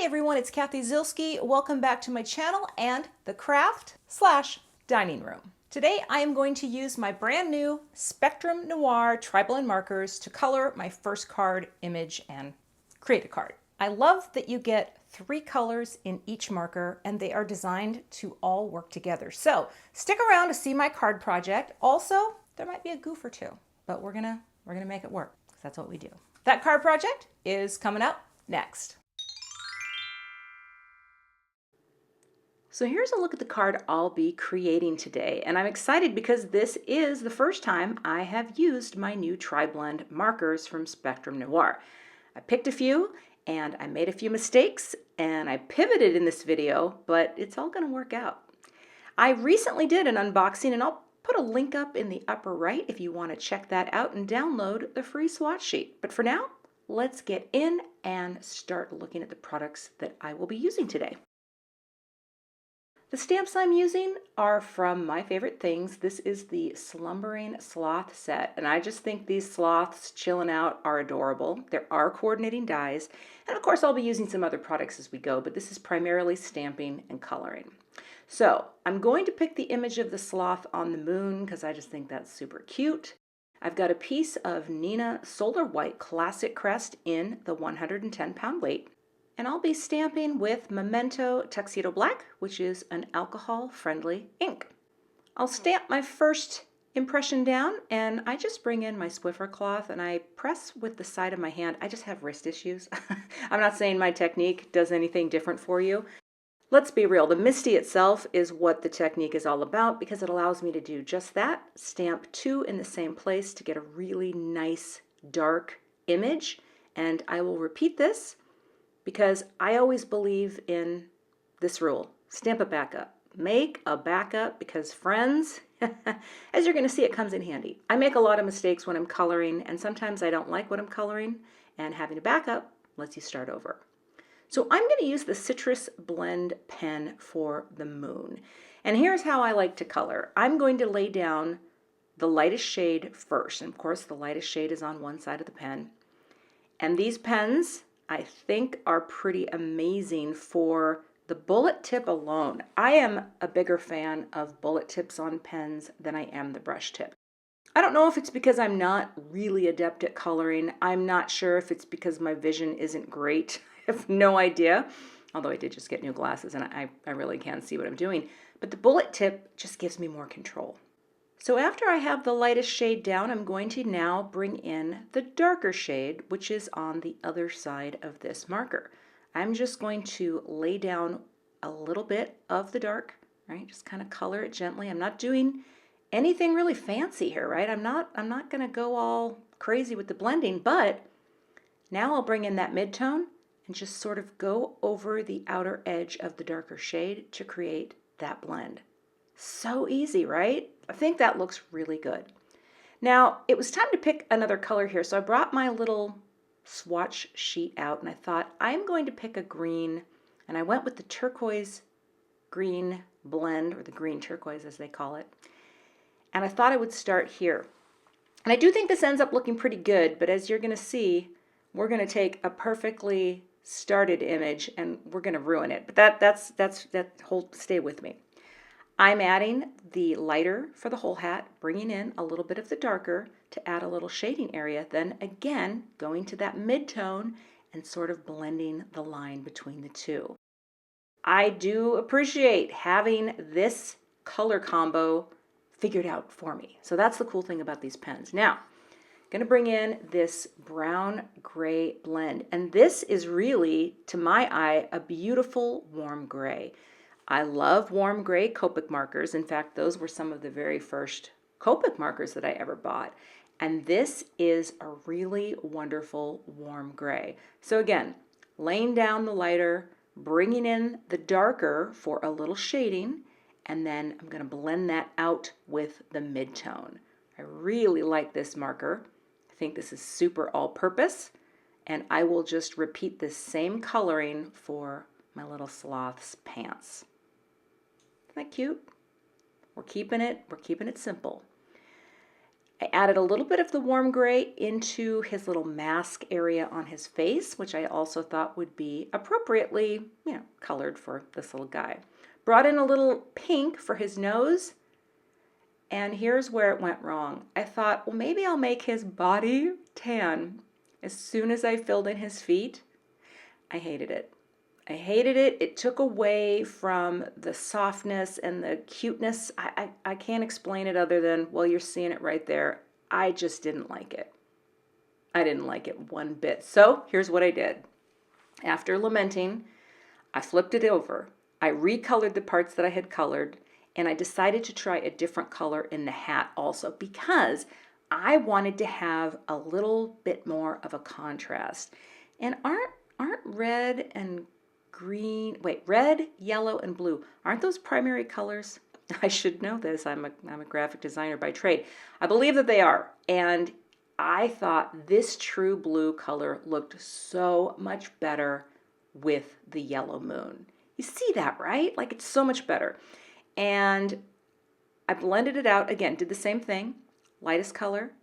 everyone, it's Cathy Zielske. Welcome back to my channel and the craft/dining room. Today I am going to use my brand new Spectrum Noir tri-blend markers to color my first card image and create a card. I love that you get 3 colors in each marker and they are designed to all work together. So stick around to see my card project. Also, there might be a goof or two, but we're gonna make it work because that's what we do. That card project is coming up next. So here's a look at the card I'll be creating today, and I'm excited because this is the first time I have used my new tri-blend markers from Spectrum Noir. I picked a few and I made a few mistakes and I pivoted in this video, but it's all going to work out. I recently did an unboxing and I'll put a link up in the upper right if you want to check that out and download the free swatch sheet. But for now, let's get in and start looking at the products that I will be using today. The stamps I'm using are from my favorite things. This is the Slumbering Sloth set, and I just think these sloths chilling out are adorable. There are coordinating dies, and of course I'll be using some other products as we go, but this is primarily stamping and coloring. So I'm going to pick the image of the sloth on the moon because I just think that's super cute. I've got a piece of Neenah Solar White Classic Crest in the 110-pound weight. And I'll be stamping with Memento Tuxedo Black, which is an alcohol-friendly ink. I'll stamp my first impression down, and I just bring in my Swiffer cloth and I press with the side of my hand. I just have wrist issues. I'm not saying my technique does anything different for you. Let's be real, the MISTI itself is what the technique is all about because it allows me to do just that, stamp 2 in the same place to get a really nice dark image, and I will repeat this because I always believe in this rule. Stamp a backup. Make a backup because friends, as you're going to see, it comes in handy. I make a lot of mistakes when I'm coloring and sometimes I don't like what I'm coloring, and having a backup lets you start over. So I'm going to use the Citrus Blend pen for the moon. And here's how I like to color. I'm going to lay down the lightest shade first. And of course the lightest shade is on one side of the pen. And these pens I think are pretty amazing for the bullet tip alone. I am a bigger fan of bullet tips on pens than I am the brush tip. I don't know if it's because I'm not really adept at coloring. I'm not sure if it's because my vision isn't great. I have no idea. Although I did just get new glasses and I really can see what I'm doing. But the bullet tip just gives me more control. So after I have the lightest shade down, I'm going to now bring in the darker shade, which is on the other side of this marker. I'm just going to lay down a little bit of the dark, right? Just kind of color it gently. I'm not doing anything really fancy here, right? I'm not going to go all crazy with the blending, but now I'll bring in that mid-tone and just sort of go over the outer edge of the darker shade to create that blend. So easy, right? I think that looks really good. Now, it was time to pick another color here, so I brought my little swatch sheet out and I thought I'm going to pick a green, and I went with the turquoise green blend, or the green turquoise as they call it. And I thought I would start here. And I do think this ends up looking pretty good, but as you're going to see, we're going to take a perfectly started image and we're going to ruin it. But stay with me. I'm adding the lighter for the whole hat, bringing in a little bit of the darker to add a little shading area, then again going to that mid-tone and sort of blending the line between the two. I do appreciate having this color combo figured out for me. So that's the cool thing about these pens. Now, I'm going to bring in this brown-gray blend, and this is really, to my eye, a beautiful warm gray. I love warm gray Copic markers. In fact, those were some of the very first Copic markers that I ever bought. And this is a really wonderful warm gray. So again, laying down the lighter, bringing in the darker for a little shading, and then I'm going to blend that out with the mid-tone. I really like this marker. I think this is super all-purpose, and I will just repeat this same coloring for my little sloth's pants. Isn't that cute? We're keeping it simple. I added a little bit of the warm gray into his little mask area on his face, which I also thought would be appropriately, colored for this little guy. Brought in a little pink for his nose, and here's where it went wrong. I thought, well, maybe I'll make his body tan. As soon as I filled in his feet, I hated it. I hated it. It took away from the softness and the cuteness. I can't explain it other than, well, you're seeing it right there. I just didn't like it. I didn't like it one bit. So here's what I did. After lamenting, I flipped it over. I recolored the parts that I had colored, and I decided to try a different color in the hat also because I wanted to have a little bit more of a contrast. And aren't red and green, red, yellow, and blue, aren't those primary colors? I should know this. I'm a graphic designer by trade. I believe that they are. And I thought this true blue color looked so much better with the yellow moon. You see that, right? Like, it's so much better. And I blended it out again, did the same thing, lightest color,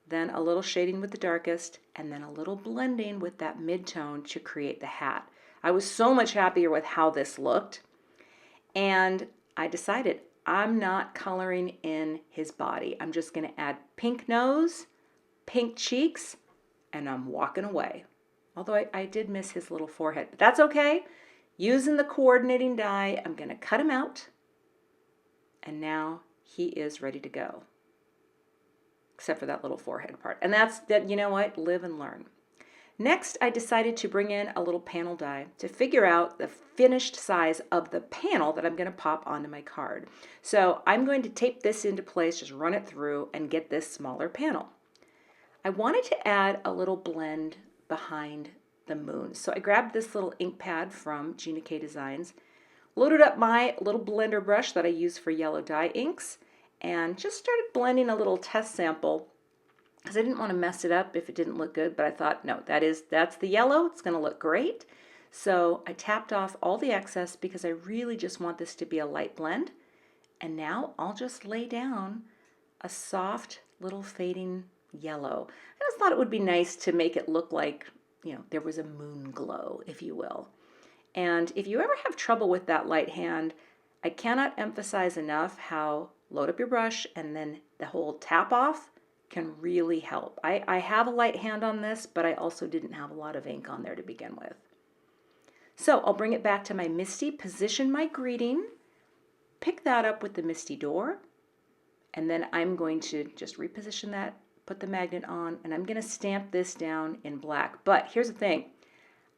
then a little shading with the darkest, and then a little blending with that mid-tone to create the hat. I was so much happier with how this looked, and I decided I'm not coloring in his body. I'm just going to add pink nose, pink cheeks, and I'm walking away. Although I did miss his little forehead, but that's okay. Using the coordinating die, I'm going to cut him out, and now he is ready to go. Except for that little forehead part. And that's, you know what, live and learn. Next, I decided to bring in a little panel die to figure out the finished size of the panel that I'm going to pop onto my card. So I'm going to tape this into place, just run it through, and get this smaller panel. I wanted to add a little blend behind the moon. So I grabbed this little ink pad from Gina K Designs, loaded up my little blender brush that I use for yellow dye inks, and just started blending a little test sample because I didn't want to mess it up if it didn't look good, but I thought, no, that's the yellow. It's going to look great. So I tapped off all the excess because I really just want this to be a light blend. And now I'll just lay down a soft little fading yellow. I just thought it would be nice to make it look like, there was a moon glow, if you will. And if you ever have trouble with that light hand, I cannot emphasize enough how load up your brush and then the whole tap off can really help. I have a light hand on this, but I also didn't have a lot of ink on there to begin with. So I'll bring it back to my MISTI, position my greeting, pick that up with the MISTI door, and then I'm going to just reposition that, put the magnet on, and I'm going to stamp this down in black. But here's the thing.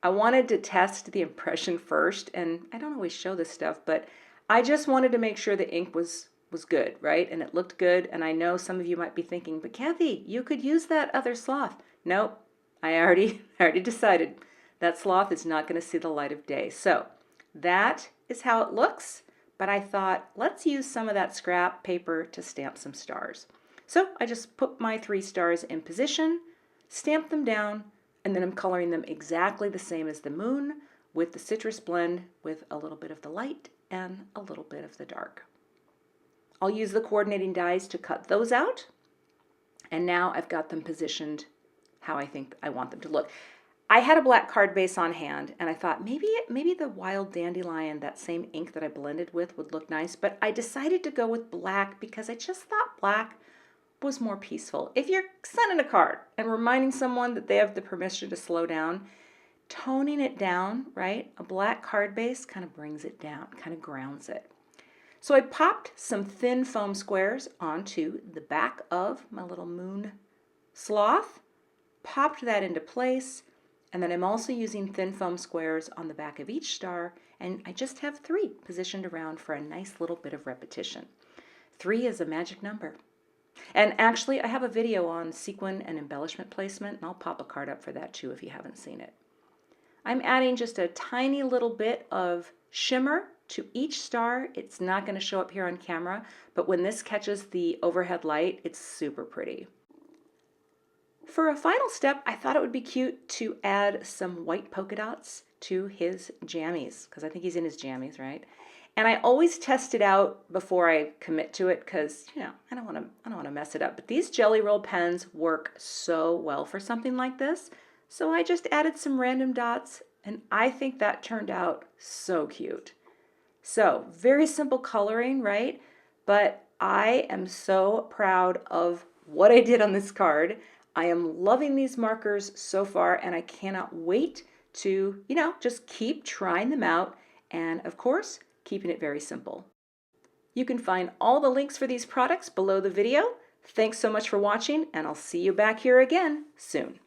I wanted to test the impression first, and I don't always show this stuff, but I just wanted to make sure the ink was good, right? And it looked good. And I know some of you might be thinking, but Cathy, you could use that other sloth. Nope, I already decided that sloth is not going to see the light of day. So that is how it looks. But I thought, let's use some of that scrap paper to stamp some stars. So I just put my 3 stars in position, stamped them down, and then I'm coloring them exactly the same as the moon with the citrus blend with a little bit of the light and a little bit of the dark. I'll use the coordinating dies to cut those out. And now I've got them positioned how I think I want them to look. I had a black card base on hand, and I thought maybe the wild dandelion, that same ink that I blended with, would look nice, but I decided to go with black because I just thought black was more peaceful. If you're sending a card and reminding someone that they have the permission to slow down, toning it down, right? A black card base kind of brings it down, kind of grounds it. So I popped some thin foam squares onto the back of my little moon sloth, popped that into place, and then I'm also using thin foam squares on the back of each star, and I just have 3 positioned around for a nice little bit of repetition. 3 is a magic number. And actually, I have a video on sequin and embellishment placement, and I'll pop a card up for that too if you haven't seen it. I'm adding just a tiny little bit of shimmer to each star. It's not going to show up here on camera, but when this catches the overhead light, it's super pretty. For a final step, I thought it would be cute to add some white polka dots to his jammies, because I think he's in his jammies, right? And I always test it out before I commit to it because, I don't want to mess it up. But these Jelly Roll pens work so well for something like this. So I just added some random dots, and I think that turned out so cute. So very simple coloring, right? But I am so proud of what I did on this card. I am loving these markers so far, and I cannot wait to, just keep trying them out. And of course, keeping it very simple. You can find all the links for these products below the video. Thanks so much for watching, and I'll see you back here again soon.